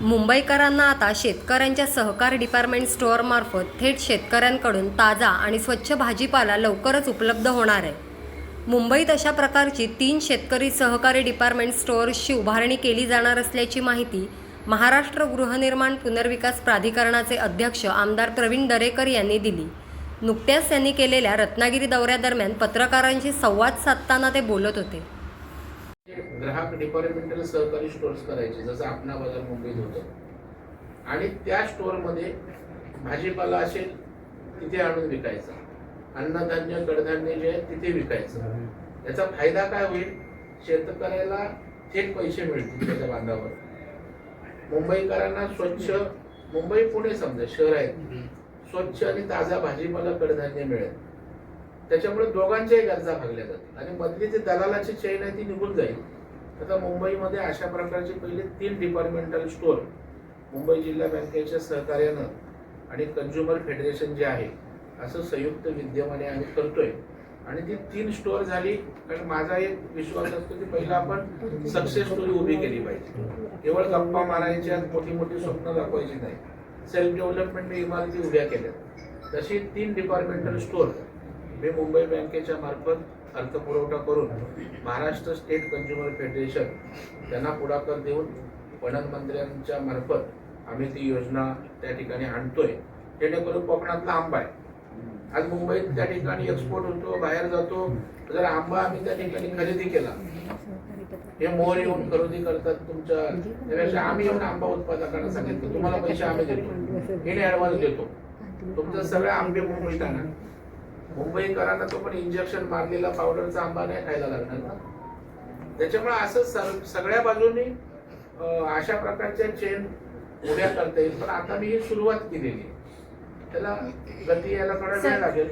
मुंबईकरांना आता शेतकऱ्यांच्या सहकार डिपार्टमेंट स्टोअरमार्फत थेट शेतकऱ्यांकडून ताजा आणि स्वच्छ भाजीपाला लवकरच उपलब्ध होणार आहे. मुंबईत अशा प्रकारची 3 शेतकरी सहकारी डिपार्टमेंट स्टोअर्सची उभारणी केली जाणार असल्याची माहिती महाराष्ट्र गृहनिर्माण पुनर्विकास प्राधिकरणाचे अध्यक्ष आमदार प्रवीण दरेकर यांनी दिली. नुकत्याच त्यांनी केलेल्या रत्नागिरी दौऱ्यादरम्यान पत्रकारांशी संवाद साधताना ते बोलत होते. ग्राहक डिपार्टमेंटल सहकारी स्टोअर्स करायचे, जसं आपणा बाजार मुंबईत होतं, आणि त्या स्टोअरमध्ये भाजीपाला असेल तिथे आणून विकायचा, अन्नधान्य कडधान्य जे आहे तिथे विकायचं. याचा फायदा काय होईल? शेतकऱ्याला थेट पैसे मिळतील त्याच्या बांधावर. मुंबईकरांना स्वच्छ, मुंबई पुणे समजा शहर आहेत, स्वच्छ आणि ताजा भाजीपाला कडधान्य मिळेल. त्याच्यामुळे दोघांच्याही गरजा भागल्या जातील आणि मधली जी दलालाची चेन आहे ती निघून जाईल. आता मुंबईमध्ये अशा प्रकारचे पहिले 3 डिपार्टमेंटल स्टोअर मुंबई जिल्हा बँकेच्या सहकार्यानं आणि कंझ्युमर फेडरेशन जे आहे असं संयुक्त विद्यमाने आम्ही करतोय. आणि ती 3 स्टोअर झाली, कारण माझा एक विश्वास असतो की पहिला आपण सक्सेस स्टोरी उभी केली पाहिजे. केवळ गप्पा मारायच्या, मोठी मोठी स्वप्न दाखवायची नाही. सेल्फ डेव्हलपमेंटने इमारती उभ्या केल्या. तशी 3 डिपार्टमेंटल स्टोअर मी मुंबई बँकेच्या मार्फत अर्थपुरवठा करून महाराष्ट्र स्टेट कंझ्युमर फेडरेशन त्यांना पुढाकार देऊन पणन मंत्र्यांच्या मार्फत आम्ही ती योजना त्या ठिकाणी आणतोय. जेणेकरून कोकणातला आंबा आहे, आज मुंबईत त्या ठिकाणी एक्सपोर्ट होतो, बाहेर जातो. जर आंबा आम्ही त्या ठिकाणी खरेदी केला, हे मोहर येऊन खरेदी करतात तुमच्या, त्यापेक्षा आम्ही येऊन आंबा उत्पादकांना सांगितलं तुम्हाला पैसे आम्ही देतो, हे ऍडव्हान्स देतो, तुमचं सगळे आंबे मुंबईत आणा. मुंबईकरांना तो पण इंजेक्शन मारलेला पावडरचा आंबा नाही खायला लागणार ना. त्याच्यामुळे असं सगळ्या बाजूनी अशा प्रकारच्या चेन उभ्या करता येईल. पण आता मी ही सुरुवात केलेली, त्याला गती यायला थोडा वेळ लागेल.